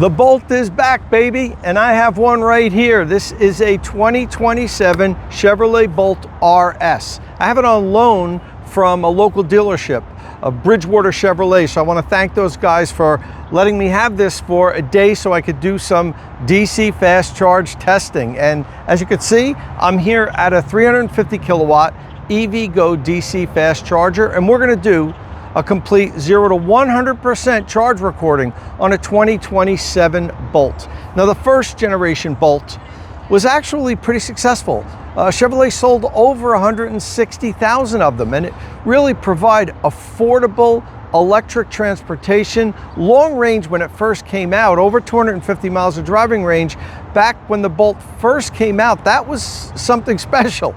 The Bolt is back, baby, and I have one right here. This is a 2027 Chevrolet Bolt RS. I have it on loan from a local dealership, Bridgewater Chevrolet. So I want to thank those guys for letting me have this for a day so I could do some DC fast charge testing. And as you can see, I'm here at a 350 kilowatt EVgo DC fast charger, and we're going to do a complete 0 to 100% charge recording on a 2027 Bolt. Now, the first generation Bolt was actually pretty successful. Chevrolet sold over 160,000 of them, and it really provide affordable electric transportation, long range when it first came out, over 250 miles of driving range. Back when the Bolt first came out, that was something special.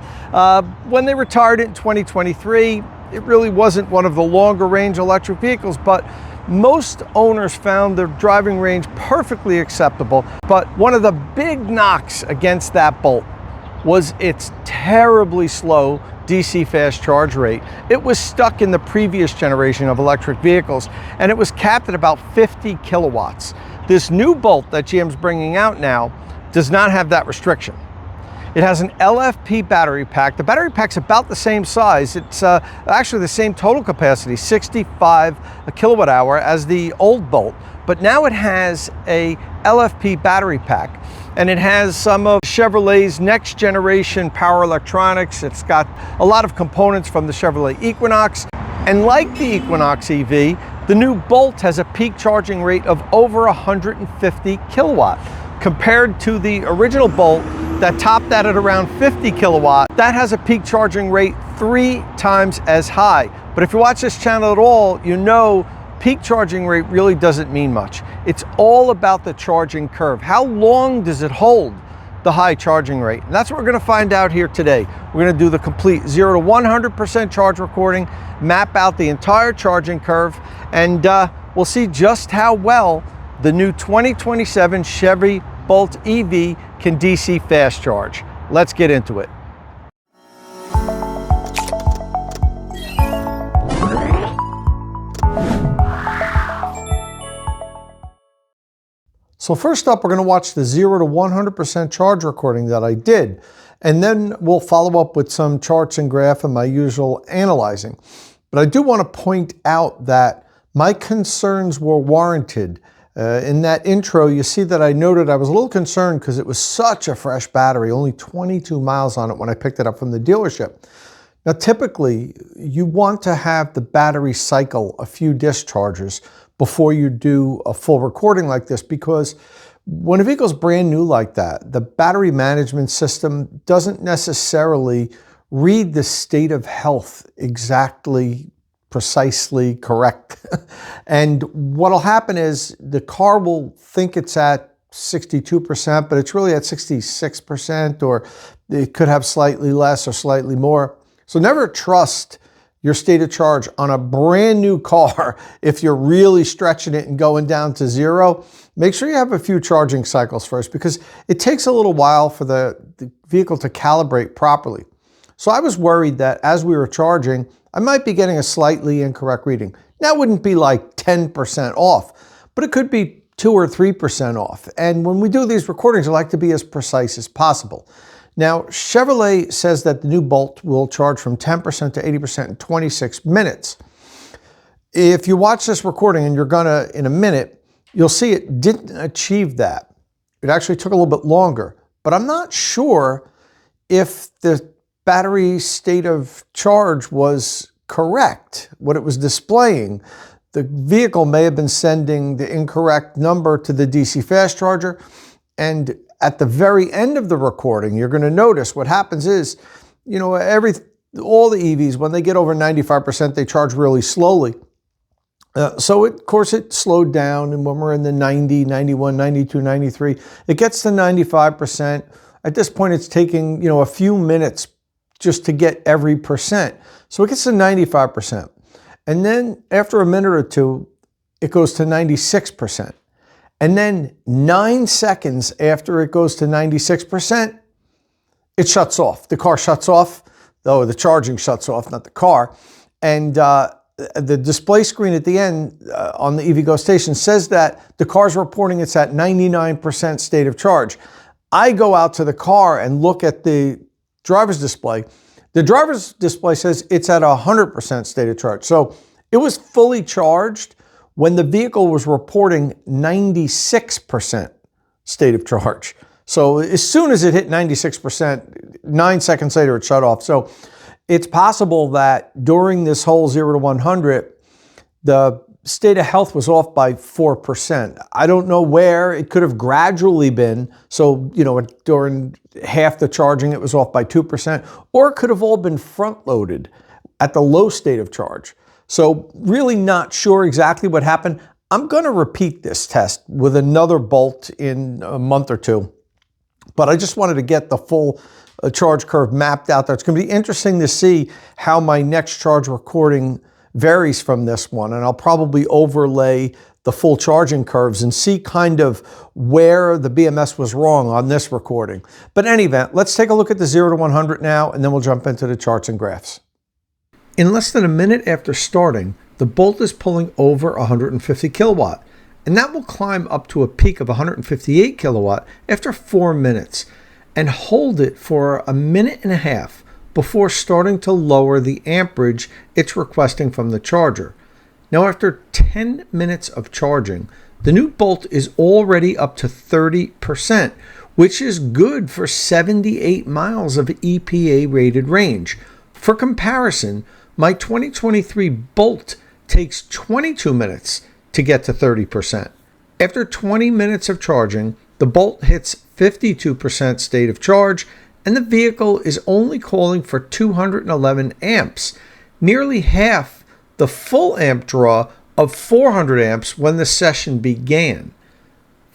When they retired it in 2023, it really wasn't one of the longer range electric vehicles, but most owners found the driving range perfectly acceptable. But one of the big knocks against that Bolt was its terribly slow DC fast charge rate. It was stuck in the previous generation of electric vehicles, and it was capped at about 50 kilowatts. This new Bolt that GM's bringing out now does not have that restriction. It has an LFP battery pack. The battery pack's about the same size. It's actually the same total capacity, 65 kilowatt hour as the old Bolt, but now it has a LFP battery pack, and it has some of Chevrolet's next generation power electronics. It's got a lot of components from the Chevrolet Equinox, and like the Equinox EV, the new Bolt has a peak charging rate of over 150 kilowatt. Compared to the original Bolt that topped that at around 50 kilowatt, that has a peak charging rate 3 times as high. But if you watch this channel at all, you know peak charging rate really doesn't mean much. It's all about the charging curve. How long does it hold the high charging rate? And that's what we're going to find out here today. We're going to do the complete 0 to 100% charge recording, map out the entire charging curve, and we'll see just how well the new 2027 Chevy Bolt EV can DC fast charge. Let's get into it. So first up, we're going to watch the 0 to 100% charge recording that I did, and then we'll follow up with some charts and graph and my usual analyzing. But I do want to point out that my concerns were warranted. In that intro, you see that I noted I was a little concerned because it was such a fresh battery, only 22 miles on it when I picked it up from the dealership. Now, typically, you want to have the battery cycle a few discharges before you do a full recording like this, because when a vehicle's brand new like that, the battery management system doesn't necessarily read the state of health exactly precisely correct. And what'll happen is the car will think it's at 62%, but it's really at 66%, or it could have slightly less or slightly more. So never trust your state of charge on a brand new car. If you're really stretching it and going down to 0, make sure you have a few charging cycles first, because it takes a little while for the vehicle to calibrate properly. So I was worried that as we were charging, I might be getting a slightly incorrect reading. That wouldn't be like 10% off, but it could be 2 or 3% off. And when we do these recordings, I like to be as precise as possible. Now, Chevrolet says that the new Bolt will charge from 10% to 80% in 26 minutes. If you watch this recording, and you're gonna in a minute, you'll see it didn't achieve that. It actually took a little bit longer, but I'm not sure if the battery state of charge was correct, what it was displaying. The vehicle may have been sending the incorrect number to the DC fast charger, and at the very end of the recording, you're going to notice what happens is, you know, all the EVs, when they get over 95%, they charge really slowly. So of course it slowed down, and when we're in the 90, 91, 92, 93, it gets to 95%. At this point, it's taking, you know, a few minutes just to get every percent. So it gets to 95%. And then after a minute or two, it goes to 96%. And then 9 seconds after it goes to 96%, it shuts off. The car shuts off, though the charging shuts off, not the car. And the display screen at the end on the EVgo station says that the car's reporting it's at 99% state of charge. I go out to the car and look at the driver's display. The driver's display says it's at 100% state of charge. So it was fully charged when the vehicle was reporting 96% state of charge. So as soon as it hit 96%, 9 seconds later it shut off. So it's possible that during this whole 0 to 100, the state of health was off by 4%. I don't know where. It could have gradually been. So, during half the charging, it was off by 2%, or it could have all been front loaded at the low state of charge. So really not sure exactly what happened. I'm going to repeat this test with another Bolt in a month or two, but I just wanted to get the full charge curve mapped out there. It's going to be interesting to see how my next charge recording varies from this one, and I'll probably overlay the full charging curves and see kind of where the BMS was wrong on this recording. But in any event, let's take a look at the 0 to 100 now, and then we'll jump into the charts and graphs. In less than a minute after starting, the Bolt is pulling over 150 kilowatt, and that will climb up to a peak of 158 kilowatt after 4 minutes, and hold it for a minute and a half before starting to lower the amperage it's requesting from the charger. Now, after 10 minutes of charging, the new Bolt is already up to 30%, which is good for 78 miles of EPA rated range. For comparison, my 2023 Bolt takes 22 minutes to get to 30%. After 20 minutes of charging, the Bolt hits 52% state of charge, and the vehicle is only calling for 211 amps, nearly half the full amp draw of 400 amps when the session began.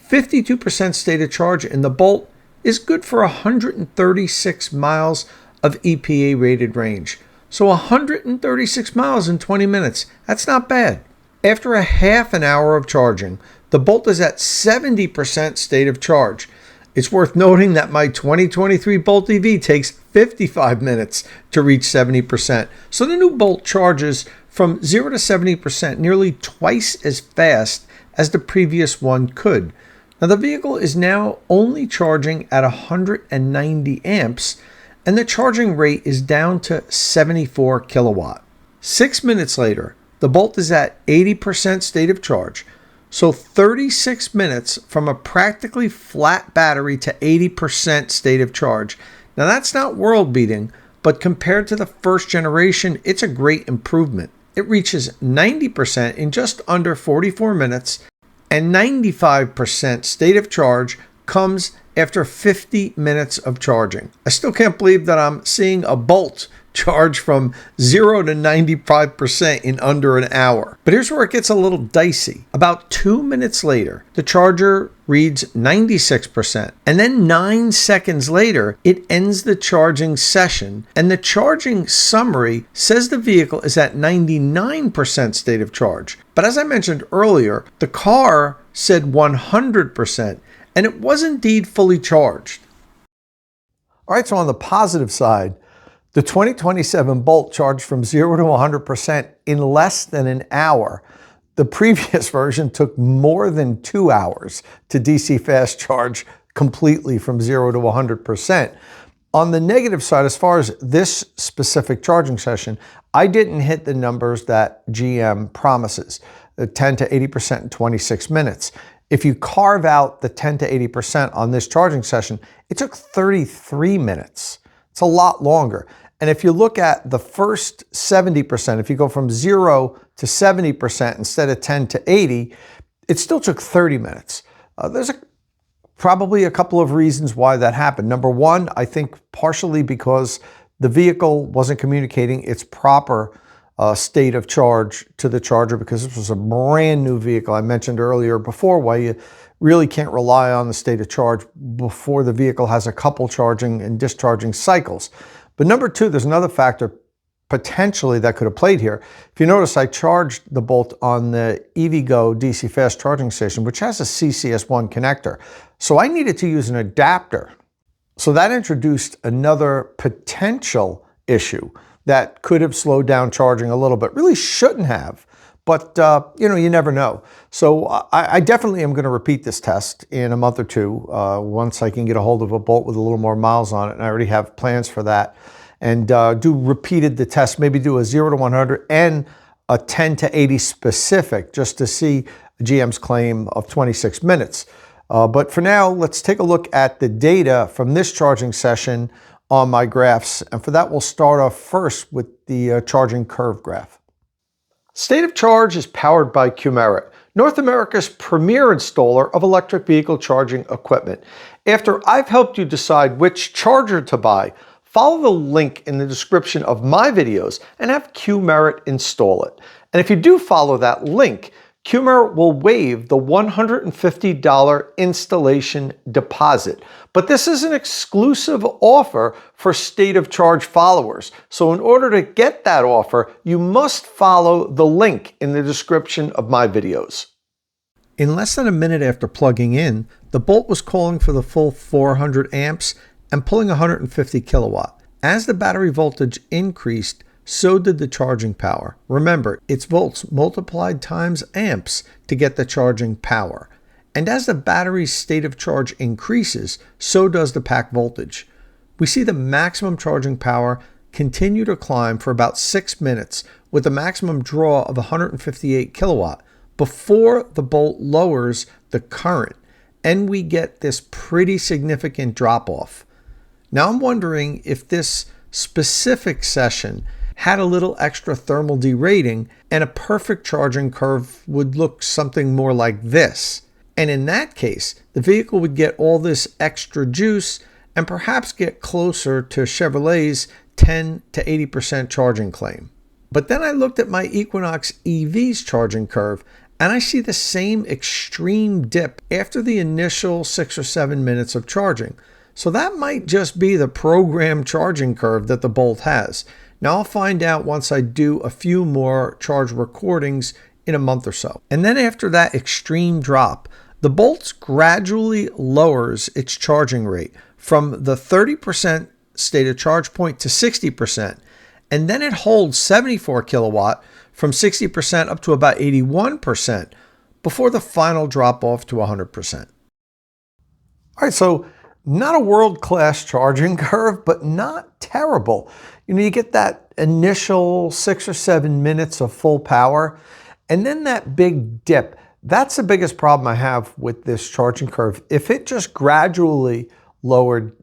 52% state of charge in the Bolt is good for 136 miles of EPA rated range. So 136 miles in 20 minutes, that's not bad. After a half an hour of charging, the Bolt is at 70% state of charge. It's worth noting that my 2023 Bolt EV takes 55 minutes to reach 70%. So the new Bolt charges from 0 to 70% nearly twice as fast as the previous one could. Now the vehicle is now only charging at 190 amps, and the charging rate is down to 74 kilowatt. 6 minutes later, the Bolt is at 80% state of charge. So 36 minutes from a practically flat battery to 80% state of charge. Now that's not world beating, but compared to the first generation, it's a great improvement. It reaches 90% in just under 44 minutes, and 95% state of charge comes after 50 minutes of charging. I still can't believe that I'm seeing a Bolt charge from 0 to 95% in under an hour. But here's where it gets a little dicey. About 2 minutes later, the charger reads 96%, and then 9 seconds later, it ends the charging session, and the charging summary says the vehicle is at 99% state of charge. But as I mentioned earlier, the car said 100%, and it was indeed fully charged. All right, so on the positive side, the 2027 Bolt charged from 0 to 100% in less than an hour. The previous version took more than 2 hours to DC fast charge completely from 0 to 100%. On the negative side, as far as this specific charging session, I didn't hit the numbers that GM promises, 10 to 80% in 26 minutes. If you carve out the 10 to 80% on this charging session, it took 33 minutes. It's a lot longer. And if you look at the first 70%, if you go from 0 to 70% instead of 10 to 80, it still took 30 minutes. There's probably a couple of reasons why that happened. Number one, I think partially because the vehicle wasn't communicating its proper state of charge to the charger, because this was a brand new vehicle. I mentioned earlier before why you really can't rely on the state of charge before the vehicle has a couple charging and discharging cycles. But number two, there's another factor potentially that could have played here. If you notice, I charged the Bolt on the EVgo DC fast charging station, which has a CCS1 connector. So I needed to use an adapter. So that introduced another potential issue. that could have slowed down charging a little bit. Really shouldn't have, but you never know. So I definitely am going to repeat this test in a month or two once I can get a hold of a Bolt with a little more miles on it, and I already have plans for that. And do repeated the test, maybe do a 0 to 100 and a 10 to 80 specific, just to see GM's claim of 26 minutes. But for now, let's take a look at the data from this charging session on my graphs. And for that, we'll start off first with the charging curve graph. State of Charge is powered by Qmerit, North America's premier installer of electric vehicle charging equipment. After I've helped you decide which charger to buy, follow the link in the description of my videos and have Qmerit install it. And if you do follow that link, Qmerit will waive the $150 installation deposit. But this is an exclusive offer for State of Charge followers. So in order to get that offer, you must follow the link in the description of my videos. In less than a minute after plugging in, the Bolt was calling for the full 400 amps and pulling 150 kilowatt. As the battery voltage increased, so did the charging power. Remember, it's volts multiplied times amps to get the charging power. And as the battery's state of charge increases, so does the pack voltage. We see the maximum charging power continue to climb for about 6 minutes with a maximum draw of 158 kilowatt before the Bolt lowers the current, and we get this pretty significant drop off. Now I'm wondering if this specific session had a little extra thermal derating, and a perfect charging curve would look something more like this. And in that case, the vehicle would get all this extra juice and perhaps get closer to Chevrolet's 10 to 80% charging claim. But then I looked at my Equinox EV's charging curve, and I see the same extreme dip after the initial 6 or 7 minutes of charging. So that might just be the programmed charging curve that the Bolt has. Now I'll find out once I do a few more charge recordings in a month or so. And then after that extreme drop, the Bolt gradually lowers its charging rate from the 30% state of charge point to 60%. And then it holds 74 kilowatt from 60% up to about 81% before the final drop off to 100%. All right, so not a world-class charging curve, but not terrible. You get that initial 6 or 7 minutes of full power, and then that big dip. That's the biggest problem I have with this charging curve. If it just gradually lowered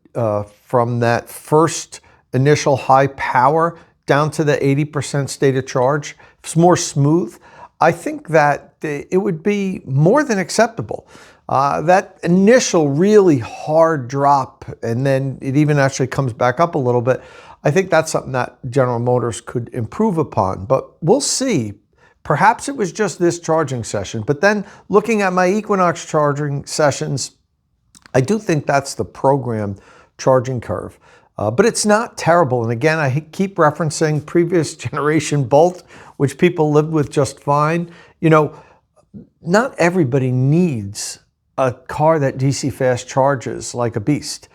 from that first initial high power down to the 80% state of charge, if it's more smooth, I think that it would be more than acceptable. That initial really hard drop, and then it even actually comes back up a little bit, I think that's something that General Motors could improve upon, but we'll see. Perhaps it was just this charging session, but then looking at my Equinox charging sessions, I do think that's the programmed charging curve. But it's not terrible. And again, I keep referencing previous generation Bolt, which people lived with just fine. Not everybody needs a car that DC fast charges like a beast.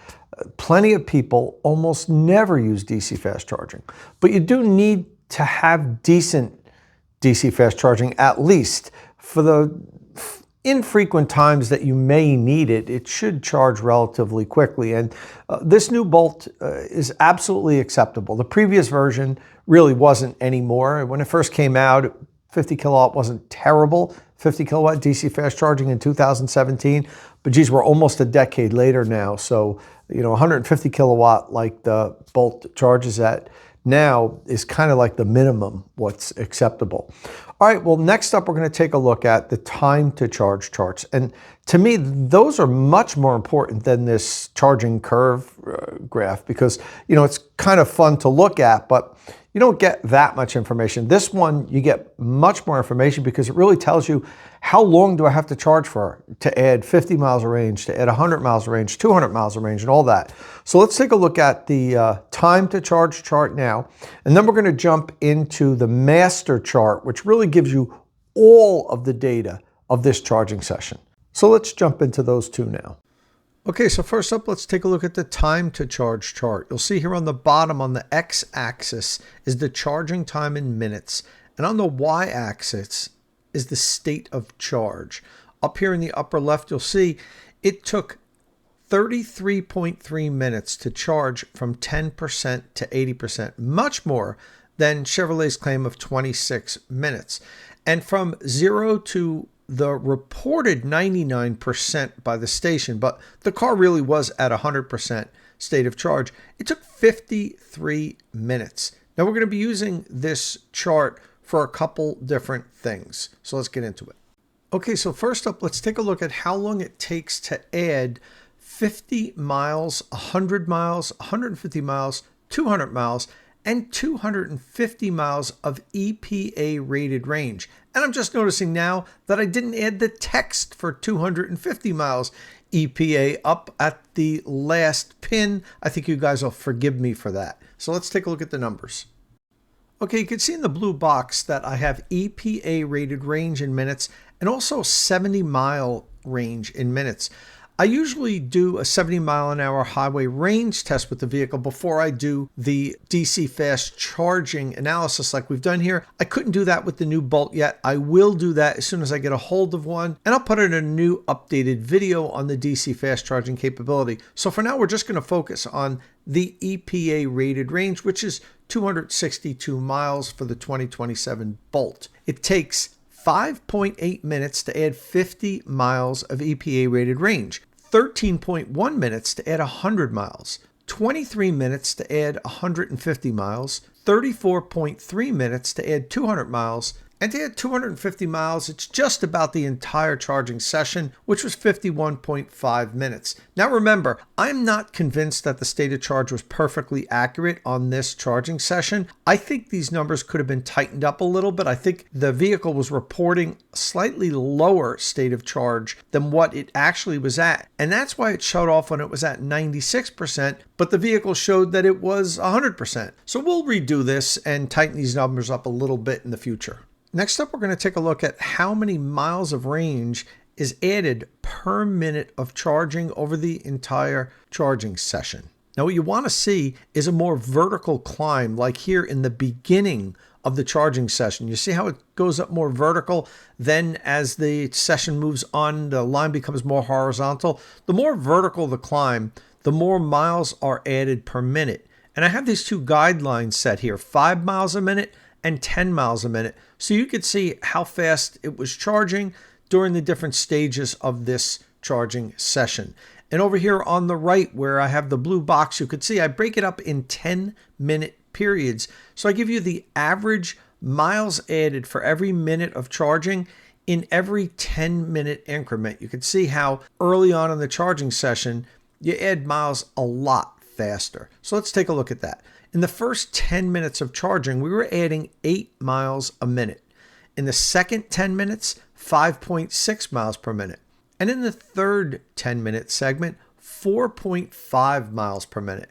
Plenty of people almost never use DC fast charging, but you do need to have decent DC fast charging, at least for the infrequent times that you may need it. It should charge relatively quickly, and this new Bolt is absolutely acceptable. The previous version really wasn't anymore. When it first came out, 50 kilowatt wasn't terrible. 50 kilowatt DC fast charging in 2017, but geez, we're almost a decade later now. So, 150 kilowatt like the Bolt charges at now is kind of like the minimum what's acceptable. All right, well, next up, we're going to take a look at the time to charge charts. And to me, those are much more important than this charging curve graph because, it's kind of fun to look at, but you don't get that much information. This one, you get much more information because it really tells you how long do I have to charge for to add 50 miles of range, to add 100 miles of range, 200 miles of range, and all that. So let's take a look at the time to charge chart now, and then we're going to jump into the master chart, which really gives you all of the data of this charging session. So let's jump into those two now. Okay, so first up, let's take a look at the time to charge chart. You'll see here on the bottom on the x-axis is the charging time in minutes, and on the y-axis is the state of charge. Up here in the upper left, you'll see it took 33.3 minutes to charge from 10% to 80%, much more than Chevrolet's claim of 26 minutes. And from 0 to the reported 99% by the station, but the car really was at 100% state of charge, it took 53 minutes. Now we're going to be using this chart for a couple different things. So let's get into it. Okay, so first up, let's take a look at how long it takes to add 50 miles, 100 miles, 150 miles, 200 miles, and 250 miles of EPA rated range. And I'm just noticing now that I didn't add the text for 250 miles EPA up at the last pin. I think you guys will forgive me for that. So let's take a look at the numbers. Okay, you can see in the blue box that I have EPA rated range in minutes and also 70-mile range in minutes. I usually do a 70-mile-an-hour highway range test with the vehicle before I do the DC fast charging analysis like we've done here. I couldn't do that with the new Bolt yet. I will do that as soon as I get a hold of one, and I'll put in a new updated video on the DC fast charging capability. So for now, we're just going to focus on the EPA rated range, which is 262 miles for the 2027 Bolt. It takes 5.8 minutes to add 50 miles of EPA rated range, 13.1 minutes to add 100 miles, 23 minutes to add 150 miles, 34.3 minutes to add 200 miles, and to add 250 miles, it's just about the entire charging session, which was 51.5 minutes. Now remember, I'm not convinced that the state of charge was perfectly accurate on this charging session. I think these numbers could have been tightened up a little bit. I think the vehicle was reporting slightly lower state of charge than what it actually was at. And that's why it showed off when it was at 96%, but the vehicle showed that it was 100%. So we'll redo this and tighten these numbers up a little bit in the future. Next up, we're going to take a look at how many miles of range is added per minute of charging over the entire charging session. Now, what you want to see is a more vertical climb, like here in the beginning of the charging session. You see how it goes up more vertical? Then as the session moves on, the line becomes more horizontal. The more vertical the climb, the more miles are added per minute. And I have these two guidelines set here, 5 miles a minute and 10 miles a minute. So you could see how fast it was charging during the different stages of this charging session. And over here on the right where I have the blue box, you could see I break it up in 10-minute periods. So I give you the average miles added for every minute of charging in every 10-minute increment. You can see how early on in the charging session, you add miles a lot faster. So let's take a look at that. In the first 10 minutes of charging, we were adding 8 miles a minute. In the second 10 minutes, 5.6 miles per minute. And in the third 10-minute segment, 4.5 miles per minute.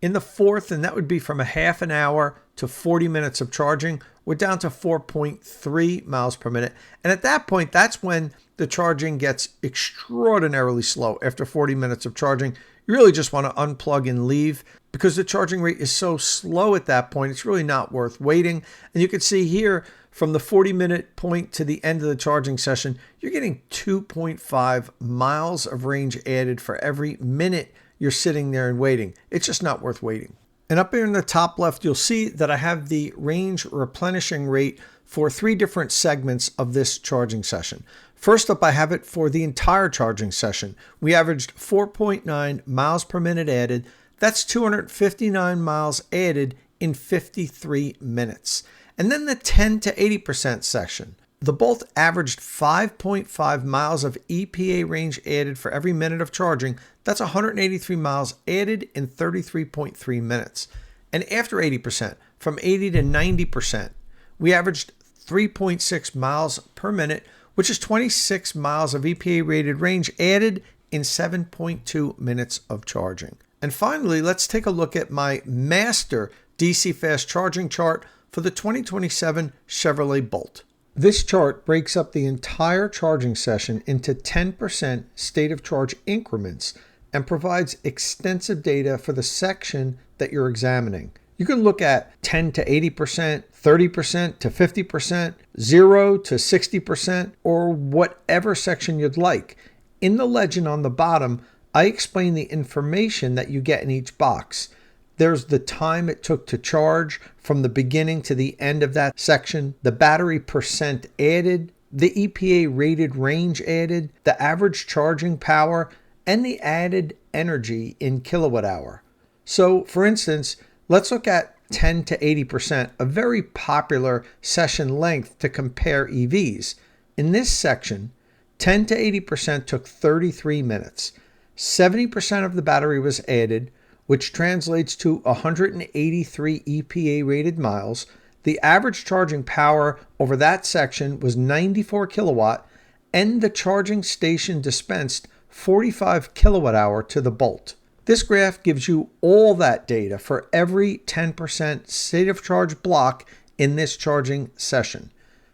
In the fourth, and that would be from a half an hour to 40 minutes of charging, we're down to 4.3 miles per minute. And at that point, that's when the charging gets extraordinarily slow. After 40 minutes of charging, you really just want to unplug and leave because the charging rate is so slow at that point, it's really not worth waiting. And you can see here from the 40-minute point to the end of the charging session, you're getting 2.5 miles of range added for every minute you're sitting there and waiting. It's just not worth waiting. And up here in the top left, you'll see that I have the range replenishing rate for 3 different segments of this charging session. First up, I have it for the entire charging session. We averaged 4.9 miles per minute added. That's 259 miles added in 53 minutes. And then the 10 to 80% section. The Bolt averaged 5.5 miles of EPA range added for every minute of charging. That's 183 miles added in 33.3 minutes. And after 80%, from 80 to 90%, we averaged 3.6 miles per minute, which is 26 miles of EPA rated range added in 7.2 minutes of charging. And finally, let's take a look at my master DC fast charging chart for the 2027 Chevrolet Bolt. This chart breaks up the entire charging session into 10% state of charge increments. and provides extensive data for the section that you're examining. You can look at 10 to 80%, 30% to 50%, 0 to 60%, or whatever section you'd like. In the legend on the bottom, I explain the information that you get in each box. There's the time it took to charge from the beginning to the end of that section, the battery percent added, the EPA rated range added, the average charging power, and the added energy in kilowatt hour. So for instance, let's look at 10 to 80%, a very popular session length to compare EVs. In this section, 10 to 80% took 33 minutes. 70% of the battery was added, which translates to 183 EPA rated miles. The average charging power over that section was 94 kilowatt, and the charging station dispensed 45 kilowatt hour to the Bolt. This graph gives you all that data for every 10% state of charge block in this charging session.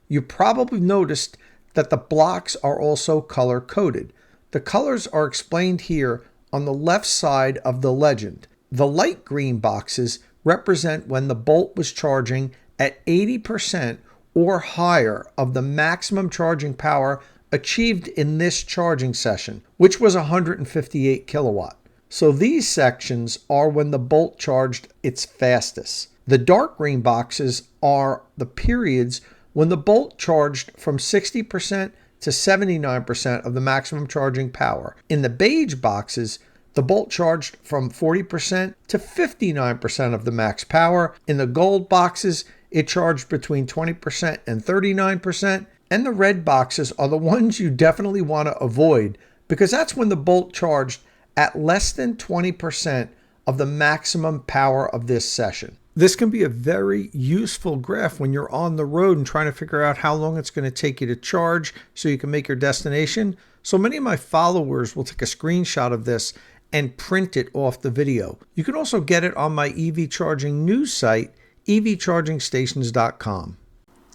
You probably noticed that the blocks are also color coded. The colors are explained here on the left side of the legend. The light green boxes represent when the Bolt was charging at 80% or higher of the maximum charging power achieved in this charging session, which was 158 kilowatt. So these sections are when the Bolt charged its fastest. The dark green boxes are the periods when the Bolt charged from 60% to 79% of the maximum charging power. In the beige boxes, the Bolt charged from 40% to 59% of the max power. In the gold boxes, it charged between 20% and 39%. And the red boxes are the ones you definitely want to avoid, because that's when the Bolt charged at less than 20% of the maximum power of this session. This can be a very useful graph when you're on the road and trying to figure out how long it's going to take you to charge so you can make your destination. So many of my followers will take a screenshot of this and print it off the video. You can also get it on my EV charging news site, evchargingstations.com.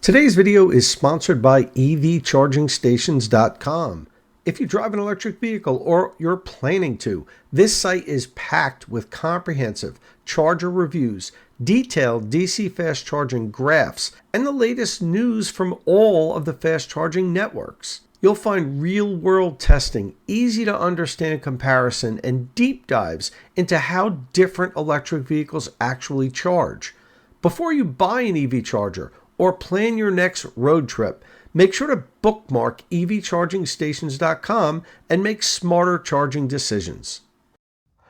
Today's video is sponsored by evchargingstations.com. If you drive an electric vehicle or you're planning to, this site is packed with comprehensive charger reviews, detailed DC fast charging graphs, and the latest news from all of the fast charging networks. You'll find real-world testing, easy to understand comparison, and deep dives into how different electric vehicles actually charge. Before you buy an EV charger or plan your next road trip, make sure to bookmark evchargingstations.com and make smarter charging decisions.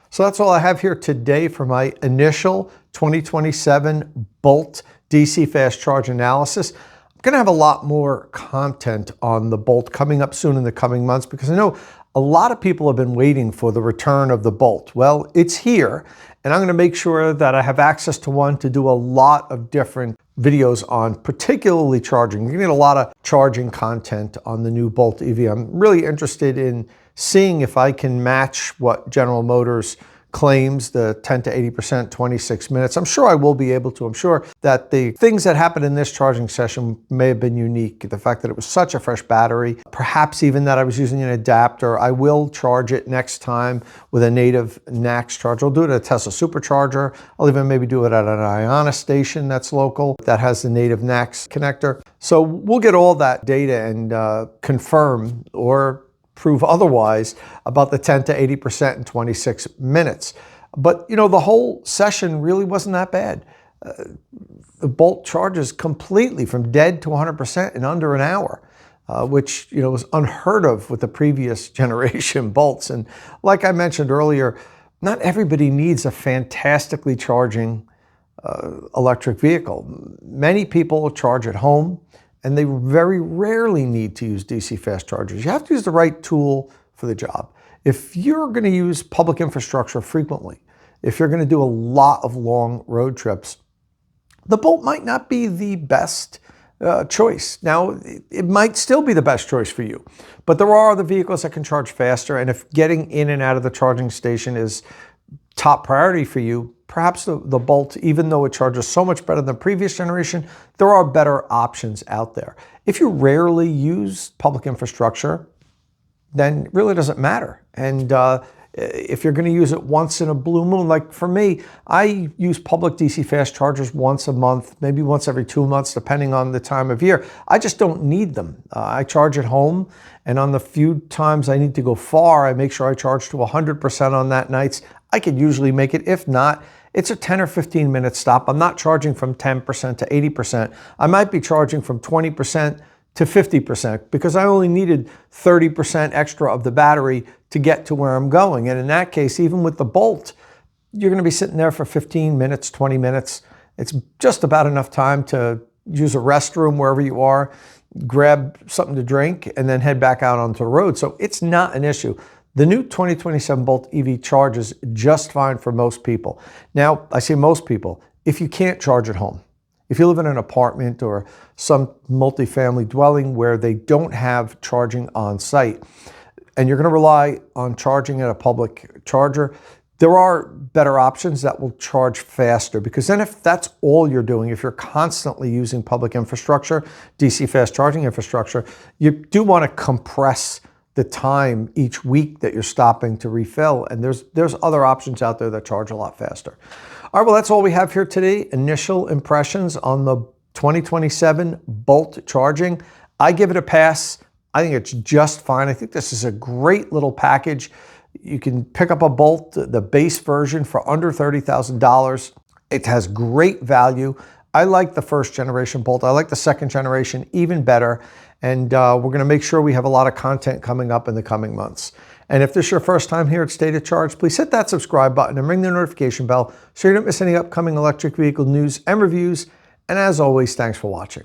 So that's all I have here today for my initial 2027 Bolt DC fast charge analysis. I'm going to have a lot more content on the Bolt coming up soon in the coming months, because I know a lot of people have been waiting for the return of the Bolt. Well, it's here, and I'm going to make sure that I have access to one to do a lot of different videos on particularly charging. You're going to get a lot of charging content on the new Bolt EV. I'm really interested in seeing if I can match what General Motors claims, the 10 to 80%, 26 minutes. I'm sure I will be able to. I'm sure that the things that happened in this charging session may have been unique. The fact that it was such a fresh battery, perhaps even that I was using an adapter. I will charge it next time with a native NACS charger. I'll do it at a Tesla supercharger. I'll even maybe do it at an Ionus station that's local that has the native NACS connector. So we'll get all that data and confirm or prove otherwise about the 10 to 80% in 26 minutes. But you know, the whole session really wasn't that bad. The Bolt charges completely from dead to 100% in under an hour, which was unheard of with the previous generation Bolts. And like I mentioned earlier, not everybody needs a fantastically charging electric vehicle. Many people charge at home, and they very rarely need to use DC fast chargers. You have to use the right tool for the job. If you're going to use public infrastructure frequently, if you're going to do a lot of long road trips, the Bolt might not be the best choice. Now, it might still be the best choice for you, but there are other vehicles that can charge faster, and if getting in and out of the charging station is top priority for you, perhaps the Bolt, even though it charges so much better than the previous generation, there are better options out there. If you rarely use public infrastructure, then it really doesn't matter. And If you're going to use it once in a blue moon, like for me, I use public DC fast chargers once a month, maybe once every 2 months, depending on the time of year. I just don't need them. I charge at home, and on the few times I need to go far, I make sure I charge to 100% on that nights. I could usually make it. If not, it's a 10 or 15 minute stop. I'm not charging from 10% to 80%. I might be charging from 20% to 50% because I only needed 30% extra of the battery to get to where I'm going. And in that case, even with the Bolt, you're going to be sitting there for 15 minutes, 20 minutes. It's just about enough time to use a restroom wherever you are, grab something to drink, and then head back out onto the road. So it's not an issue. The new 2027 Bolt EV charges just fine for most people. Now, I say most people, if you can't charge at home, if you live in an apartment or some multifamily dwelling where they don't have charging on site, and you're going to rely on charging at a public charger, there are better options that will charge faster, because then if that's all you're doing, if you're constantly using public infrastructure, DC fast charging infrastructure, you do want to compress the time each week that you're stopping to refill. And there's other options out there that charge a lot faster. All right, well, that's all we have here today. Initial impressions on the 2027 Bolt charging. I give it a pass. I think it's just fine. I think this is a great little package. You can pick up a Bolt, the base version, for under $30,000. It has great value. I like the first generation Bolt. I like the second generation even better. And we're going to make sure we have a lot of content coming up in the coming months. And if this is your first time here at State of Charge, please hit that subscribe button and ring the notification bell so you don't miss any upcoming electric vehicle news and reviews. And as always, thanks for watching.